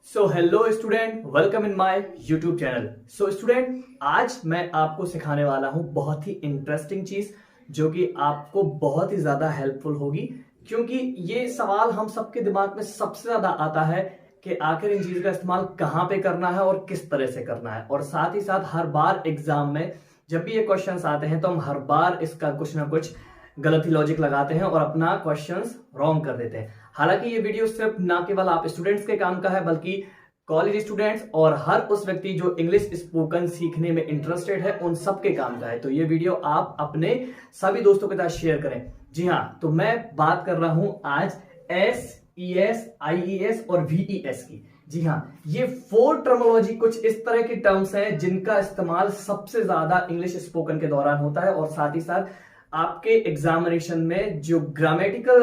So hello student, welcome in my YouTube channel. So student, आज मैं आपको सिखाने वाला हूं बहुत ही इंटरेस्टिंग चीज जो कि आपको बहुत ही ज्यादा हेल्पफुल होगी, क्योंकि ये सवाल हम सबके दिमाग में सबसे ज्यादा आता है कि आखिर इन चीज का इस्तेमाल कहाँ पे करना है और किस तरह से करना है। और साथ ही साथ हर बार एग्जाम में जब भी ये क्वेश्चंस आते हैं तो हम हर बार इसका कुछ ना कुछ गलत ही लॉजिक लगाते हैं और अपना क्वेश्चंस रॉन्ग कर देते हैं। हालांकि ये वीडियो सिर्फ ना केवल आप स्टूडेंट्स के काम का है, बल्कि कॉलेज स्टूडेंट्स और हर उस व्यक्ति जो इंग्लिश स्पोकन सीखने में इंटरेस्टेड है उन सब के काम का है। तो ये वीडियो आप अपने सभी दोस्तों के साथ शेयर करें। जी हाँ, तो मैं बात कर रहा हूं आज SES, IES और VES की। जी हाँ, ये 4 टर्मोलॉजी कुछ इस तरह की टर्म्स हैं जिनका इस्तेमाल सबसे ज्यादा इंग्लिश स्पोकन के दौरान होता है। और साथ ही साथ आपके एग्जामिनेशन में जो ग्रामेटिकल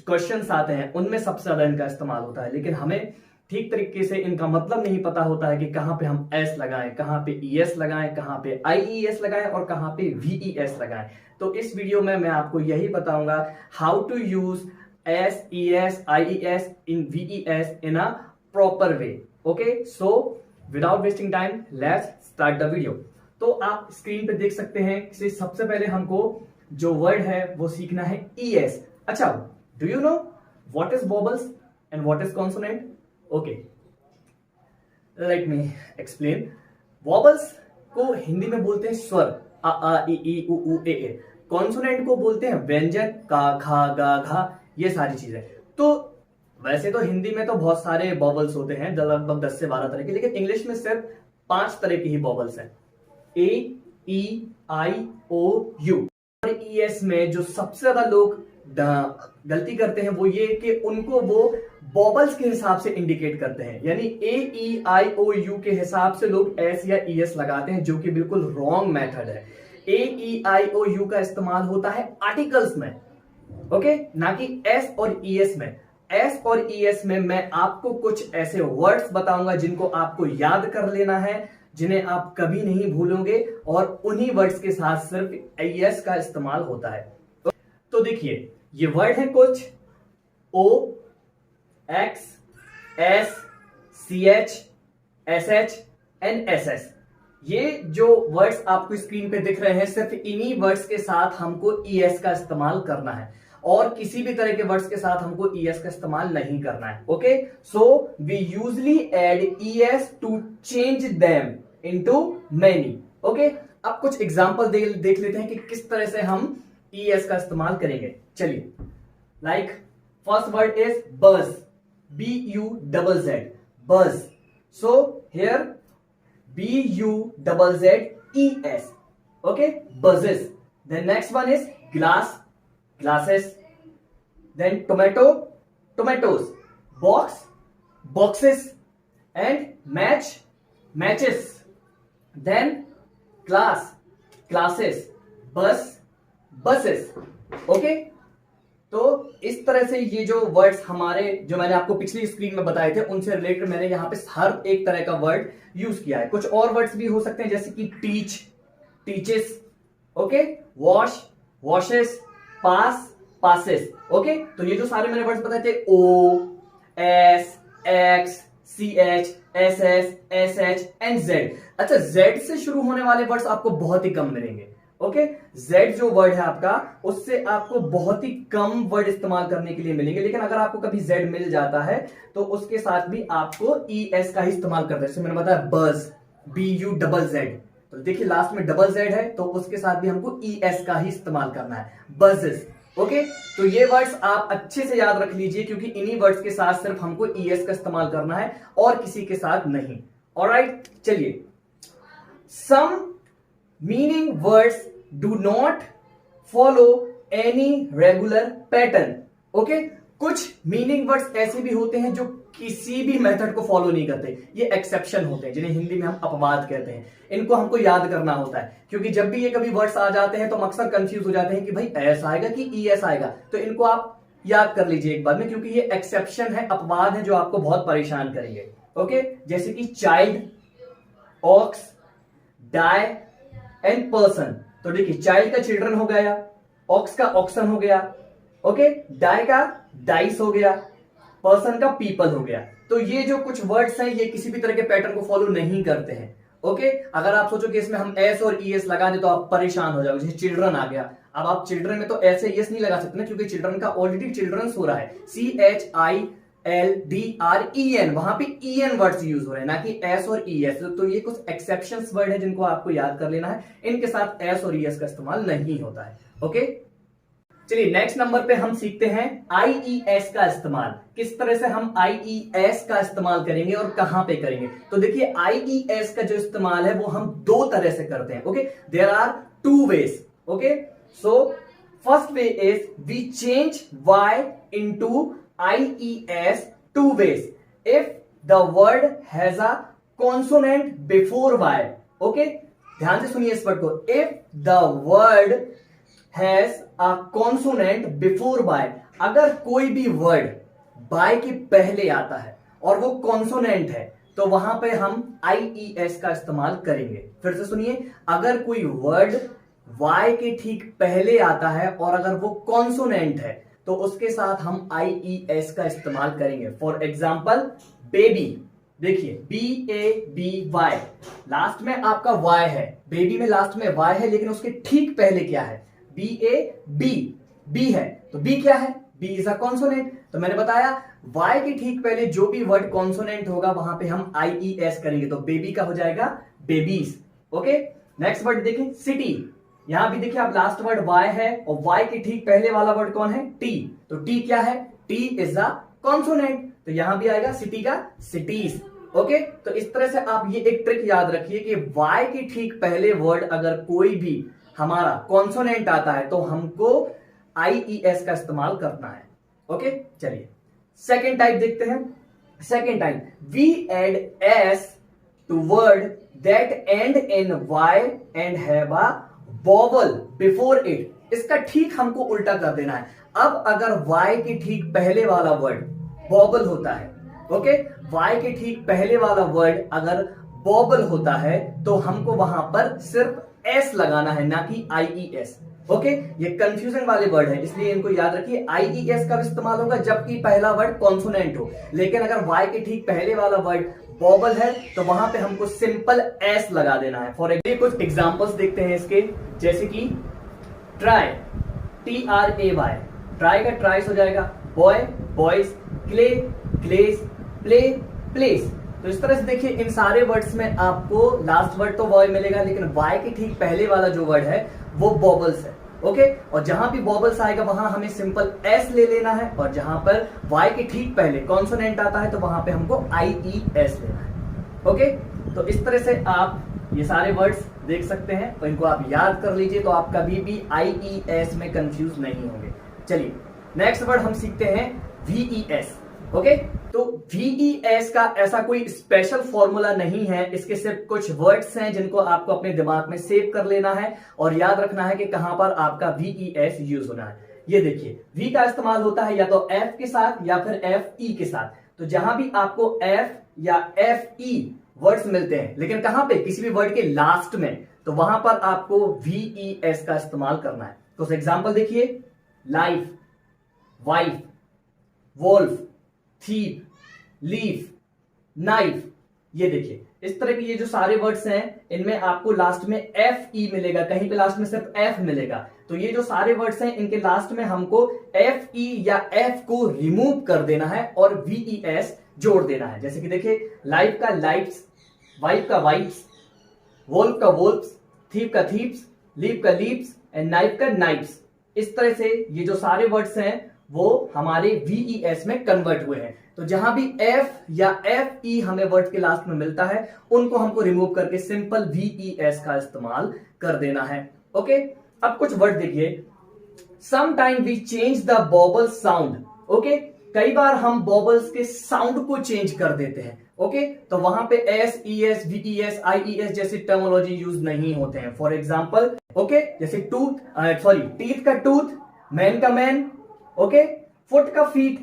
क्वेश्चंस आते हैं उनमें सबसे ज्यादा इनका इस्तेमाल होता है, लेकिन हमें ठीक तरीके से इनका मतलब नहीं पता होता है कि कहां पे हम S लगाएं, कहां पे ES लगाएं, कहां पे IES लगाएं और कहां पे VES लगाएं। तो इस वीडियो में मैं आपको यही बताऊंगा, how to use SES, IES in VES in a proper way. Okay, so without wasting time let's start the video. तो आप स्क्रीन पे देख सकते हैं कि सबसे पहले हमको जो वर्ड है वो सीखना है ES। अच्छा, do you know what is वॉबल्स and what is consonant? Okay, let me explain. वॉबल्स को हिंदी में बोलते हैं स्वर, अ आ इ ई उ ऊ ए ए। कॉन्सोनेंट को बोलते हैं व्यंजन, का खा गा घा, ये सारी चीजें। तो वैसे तो हिंदी में तो बहुत सारे वॉबल्स होते हैं, लगभग 10 से 12 तरह के, लेकिन इंग्लिश में सिर्फ 5 तरह की ही वॉबल्स हैं। A, E, I, O, U। और ES में जो सबसे ज्यादा लोग गलती करते हैं वो ये कि उनको वो वॉबल्स के हिसाब से इंडिकेट करते हैं, यानी A, E, I, O, U के हिसाब से लोग S या ES लगाते हैं, जो कि बिल्कुल रॉन्ग मेथड है। A, E, I, O, U का इस्तेमाल होता है आर्टिकल्स में, ओके, ना कि S और ES में। S और ES में मैं आपको कुछ ऐसे वर्ड्स बताऊंगा जिनको आपको याद कर लेना है, जिन्हें आप कभी नहीं भूलोगे, और उन्हीं वर्ड्स के साथ सिर्फ ES का इस्तेमाल होता है। तो देखिए, ये वर्ड है कुछ O, X, S, CH, SH and SS। ये जो वर्ड्स आपको स्क्रीन पे दिख रहे हैं, सिर्फ इन्हीं वर्ड्स के साथ हमको ES का इस्तेमाल करना है, और किसी भी तरह के वर्ड्स के साथ हमको ES का इस्तेमाल नहीं करना है। Okay, so we usually add ES to change them into many. Okay, अब कुछ एग्जांपल देख लेते हैं कि किस तरह से हम ES का इस्तेमाल करेंगे। चलिए, लाइक फर्स्ट वर्ड इज बज, BUZZ, बज। So here BUZZES, okay, buzzes. Then next one is glass, glasses. Then tomato, tomatoes. Box, boxes. And match, matches. Then class, classes. Bus, buses. Okay, तो इस तरह से ये जो वर्ड्स हमारे, जो मैंने आपको पिछली स्क्रीन में बताए थे, उनसे रिलेटेड मैंने यहाँ पे हर एक तरह का वर्ड यूज किया है। कुछ और वर्ड्स भी हो सकते हैं, जैसे कि teach, teaches, okay, wash, washes, pass, passes. Okay, तो ये जो सारे मैंने वर्ड्स बताए थे, O, S, X, CH, SS, SH and Z। अच्छा, Z से शुरू होने वाले वर्ड्स आपको बहुत ही कम मिलेंगे। ओके, Z जो वर्ड है आपका, उससे आपको बहुत ही कम वर्ड इस्तेमाल करने के लिए मिलेंगे, लेकिन अगर आपको कभी Z मिल जाता है तो उसके साथ भी आपको ES का ही इस्तेमाल करना है। जैसे मैंने बताया बज, BUZZ, तो देखिए लास्ट में डबल Z है, तो उसके साथ भी हमको ES का ही इस्तेमाल करना है, बजेस। ओके, तो ये वर्ड्स आप अच्छे से याद रख लीजिए, क्योंकि इन्हीं वर्ड्स के साथ सिर्फ हमको ES का इस्तेमाल करना है और किसी के साथ नहीं। ऑलराइट, चलिए, सम meaning words do not follow any regular pattern। Okay, कुछ मीनिंग वर्ड्स ऐसे भी होते हैं जो किसी भी मेथड को फॉलो नहीं करते, ये एक्सेप्शन होते हैं, जिन्हें हिंदी में हम अपवाद कहते हैं। इनको हमको याद करना होता है, क्योंकि जब भी ये कभी वर्ड्स आ जाते हैं तो हम अक्सर कंफ्यूज हो जाते हैं कि भाई एस आएगा कि ES आएगा। तो इनको आप याद कर लीजिए एक बार में, क्योंकि ये एक्सेप्शन है, अपवाद है, जो आपको बहुत परेशान करेंगे। ओके, जैसे कि child, ox, die and person. तो देखिए, चाइल्ड का चिल्ड्रन हो गया, ऑक्स का ऑक्सन हो गया, ओके, डाई का डाइस हो गया, पर्सन का पीपल हो गया। तो ये जो कुछ वर्ड्स हैं ये किसी भी तरह के पैटर्न को फॉलो नहीं करते हैं। ओके, अगर आप सोचो कि इसमेमें हम एस और ई एस लगा दे तो आप परेशान हो जाओगे। जैसे चिल्ड्रन आ गया, अब आप चिल्ड्रन में तो ऐसे एस नहीं लगा सकते ना, क्योंकि चिल्ड्रन का ऑलरेडी चिल्ड्रंस हो रहा है, CHILDREN, वहां पे EN वर्ड्स यूज हो रहे हैं, ना कि एस और ई एस। तो ये कुछ एक्सेप्शंस वर्ड है जिनको आपको याद कर लेना है, इनके साथ एस और ई एस का इस्तेमाल नहीं होता है। ओके, चलिए नेक्स्ट नंबर पे हम सीखते हैं IES का इस्तेमाल। किस तरह से हम IES का इस्तेमाल करेंगे और कहां पे करेंगे। तो देखिए IES का जो इस्तेमाल है वो हम दो तरह से करते हैं। Okay, there are two ways. Okay, so first way is we change Y into IES two ways. If the word has a consonant before Y. Okay, ध्यान से सुनिए इस वर्ड को। If the word has a consonant before Y, अगर कोई भी word Y के पहले आता है और वो कॉन्सोनेंट है तो वहां पे हम IES का इस्तेमाल करेंगे। फिर से सुनिए, अगर कोई वर्ड Y के ठीक पहले आता है और अगर वो कॉन्सोनेंट है तो उसके साथ हम IES का इस्तेमाल करेंगे। फॉर एग्जाम्पल बेबी, देखिए BABY, लास्ट में आपका Y है, बेबी में लास्ट में Y है, लेकिन उसके ठीक पहले क्या है, B है, तो B क्या है, B इज अ कॉन्सोनेंट। तो मैंने बताया Y के ठीक पहले जो भी वर्ड कॉन्सोनेंट होगा वहां पे हम IES करेंगे, तो बेबी का हो जाएगा बेबीज। ओके, नेक्स्ट वर्ड देखें सिटी। यहां भी देखिए आप लास्ट वर्ड Y है और Y के ठीक पहले वाला वर्ड कौन है, T, तो T क्या है, T इज अ कॉन्सोनेंट, तो यहां भी आएगा सिटी का सिटीज। ओके, तो इस तरह से आप ये एक ट्रिक याद रखिए कि Y के ठीक पहले वर्ड अगर कोई भी हमारा कॉन्सोनेंट आता है तो हमको IES का इस्तेमाल करना है। ओके, चलिए सेकेंड टाइप देखते हैं। Second type, we add S to word that end in Y and have a vowel before it. इसका ठीक हमको उल्टा कर देना है। अब अगर Y के ठीक पहले वाला वर्ड वॉवल होता है, ओके, Y के ठीक पहले वाला वर्ड अगर वॉवल होता है तो हमको वहां पर सिर्फ S लगाना है, ना कि IES। ओके, ये कंफ्यूजन वाले वर्ड है, इसलिए इनको याद रखिए। IES का इस्तेमाल होगा जबकि पहला वर्ड कॉन्सोनेंट हो, लेकिन अगर Y के ठीक पहले वाला वर्ड वॉवल है तो वहां पे हमको सिंपल S लगा देना है। फॉर एग्जाम्पल कुछ एग्जांपल्स देखते हैं इसके, जैसे कि ट्राई, TRAY, ट्राई का ट्राइस हो जाएगा boy boys, clay clays, play plays. तो इस तरह से देखिए इन सारे वर्ड्स में आपको लास्ट वर्ड तो बॉय मिलेगा, लेकिन Y के ठीक पहले वाला जो वर्ड है वो वॉवल्स है। ओके, और जहां भी वॉवल्स आएगा वहां हमें सिंपल S ले लेना है, और जहां पर Y के ठीक पहले कॉन्सोनेंट आता है तो वहां पे हमको IES लेना है। ओके, तो इस तरह से आप ये सारे वर्ड्स देख सकते हैं और इनको आप याद कर लीजिए, तो आप कभी भी IES में कंफ्यूज नहीं होंगे। चलिए नेक्स्ट वर्ड हम सीखते हैं VES। ओके, तो VES का ऐसा कोई स्पेशल फॉर्मूला नहीं है, इसके सिर्फ कुछ वर्ड्स हैं जिनको आपको अपने दिमाग में सेव कर लेना है और याद रखना है कि कहां पर आपका VES यूज होना है। ये देखिए V का इस्तेमाल होता है या तो F के साथ या फिर FE के साथ। तो जहां भी आपको F या FE वर्ड्स मिलते हैं, लेकिन कहां पे, किसी भी वर्ड के लास्ट में, तो वहां पर आपको VES का इस्तेमाल करना है। तो एग्जाम्पल देखिए, life, wife, wolf, thief, leaf, knife. ये देखिए इस तरह के ये जो सारे वर्ड्स हैं इनमें आपको लास्ट में FE मिलेगा, कहीं पे लास्ट में सिर्फ F मिलेगा। तो ये जो सारे वर्ड्स हैं इनके लास्ट में हमको FE या F को रिमूव कर देना है और VES जोड़ देना है। जैसे कि देखिए लाइफ का लाइफ्स, वाइफ का वाइफ्स, वोल्फ का वोल्फ्स, थीप का थीप्स, लीफ का लीप्स एंड नाइफ का नाइफ्स। इस तरह से ये जो सारे वर्ड्स हैं वो हमारे VES में कन्वर्ट हुए हैं। तो जहां भी F या FE हमें वर्ड के लास्ट में मिलता है उनको हमको रिमूव करके सिंपल VES का इस्तेमाल कर देना है। ओके, अब कुछ वर्ड देखिए, some time we change the vowel sound. Okay, कई बार हम वॉवल्स के साउंड को चेंज कर देते हैं। ओके, तो वहां पे S, ES, VES, IES जैसे टर्मोलॉजी यूज नहीं होते हैं। फॉर एग्जाम्पल ओके, जैसे टीथ का टूथ, मैन का मैन, ओके, फुट का फीट,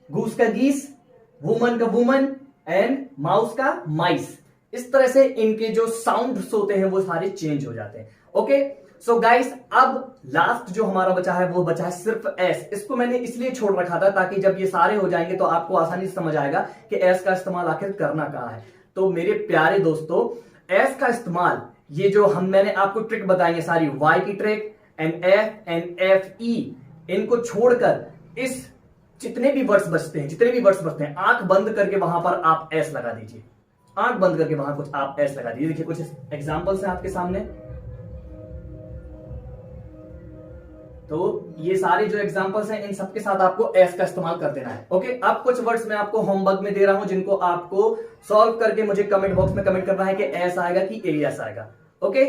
गूस का गीस, वुमन का वुमन एंड माउस का माइस। इस तरह से इनके जो साउंड्स होते हैं वो सारे चेंज हो जाते हैं। ओके, सो गाइस, अब लास्ट जो हमारा बचा है वो बचा है सिर्फ एस। इसको मैंने इसलिए छोड़ रखा था ताकि जब ये सारे हो जाएंगे तो आपको आसानी से समझ आएगा कि एस का इस्तेमाल आखिर करना कहां है। तो मेरे प्यारे दोस्तों, एस का इस्तेमाल, ये जो मैंने आपको ट्रिक बताई है सारी, वाई की trick, and F and F E, इनको छोड़कर इस जितने भी वर्ड्स बचते हैं, आंख बंद करके वहां पर आप एस लगा दीजिए। आंख बंद करके वहां कुछ आप एस लगा दीजिए। देखिए कुछ एग्जांपल्स हैं आपके सामने। तो ये सारे जो एग्जांपल्स हैं, इन सबके साथ आपको एस का इस्तेमाल कर देना है। ओके, अब कुछ वर्ड्स मैं आपको होमवर्क में दे रहा हूं जिनको आपको सॉल्व करके मुझे कमेंट बॉक्स में कमेंट करना है कि एस आएगा कि एस आएगा। ओके,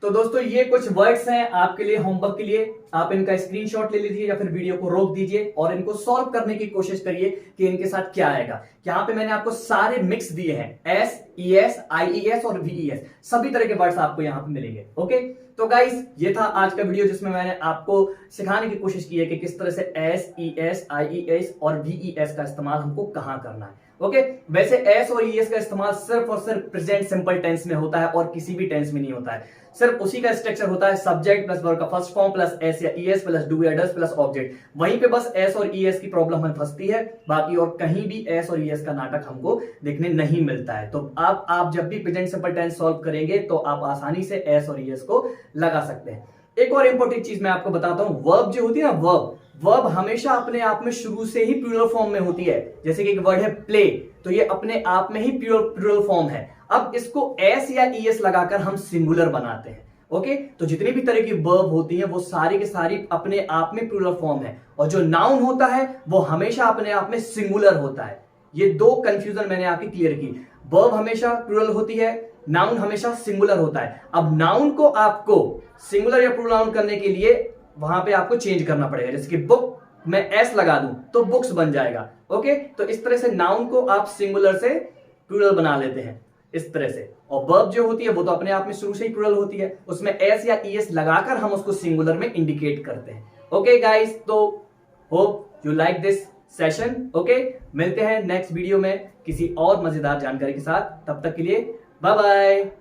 तो दोस्तों ये कुछ वर्ड्स हैं आपके लिए होमवर्क के लिए। आप इनका स्क्रीनशॉट ले लीजिए या फिर वीडियो को रोक दीजिए और इनको सॉल्व करने की कोशिश करिए कि इनके साथ क्या आएगा। यहाँ पे मैंने आपको सारे मिक्स दिए हैं, एस, ई एस, आई ई एस और वी ई एस, सभी तरह के वर्ड्स आपको यहाँ पे मिलेंगे। ओके, तो गाइस ये था आज का वीडियो जिसमें मैंने आपको सिखाने की कोशिश की है कि किस तरह से एस, ई एस, आई ई एस और वी ई एस का इस्तेमाल हमको कहां करना है। ओके, वैसे एस और ई एस का इस्तेमाल सिर्फ और सिर्फ प्रेजेंट सिंपल टेंस में होता है और किसी भी टेंस में नहीं होता है। सिर्फ उसी का स्ट्रक्चर होता है, सब्जेक्ट प्लस वर्ब का फर्स्ट फॉर्म प्लस एस या ई एस प्लस डू या डज प्लस ऑब्जेक्ट। वहीं पे बस एस और ई एस की प्रॉब्लम हमें फंसती है, बाकी और कहीं भी एस और ई एस का नाटक हमको देखने नहीं मिलता है। तो आप जब भी प्रेजेंट सिंपल टेंस सॉल्व करेंगे तो आप आसानी से एस और ई एस को लगा सकते हैं। एक और इंपॉर्टेंट चीज मैं आपको बताता हूं, वर्ब जो होती है ना, वर्ब हमेशा अपने आप में शुरू से ही प्लूरल फॉर्म में होती है। जैसे कि एक वर्ड है प्ले, तो ये अपने आप में ही प्लूरल फॉर्म है। अब इसको एस या ई एस लगाकर हम सिंगुलर बनाते हैं। ओके, तो जितनी भी तरह की वर्ब होती है वो सारी की सारी अपने आप में प्लूरल फॉर्म है, और जो नाउन होता है वो हमेशा अपने आप में सिंगुलर होता है। ये दो कंफ्यूजन मैंने आपकी क्लियर की। वर्ब हमेशा प्लूरल होती है, नाउन हमेशा सिंगुलर होता है। अब नाउन को आपको सिंगुलर या प्लूरल नाउन करने के लिए वहां पे आपको चेंज करना पड़ेगा। जैसे कि बुक, मैं एस लगा दूं तो बुक्स बन जाएगा। ओके, तो इस तरह से नाउन को आप सिंगुलर से प्लूरल बना लेते हैं इस तरह से। और वर्ब जो होती है वो तो अपने आप में शुरू से ही प्लूरल होती है, उसमें एस या ई एस लगाकर हम उसको सिंगुलर में इंडिकेट करते हैं। ओके गाइस, तो hope you like this session. Okay, मिलते हैं नेक्स्ट वीडियो में किसी और मजेदार जानकारी के साथ। तब तक के लिए बाय बाय।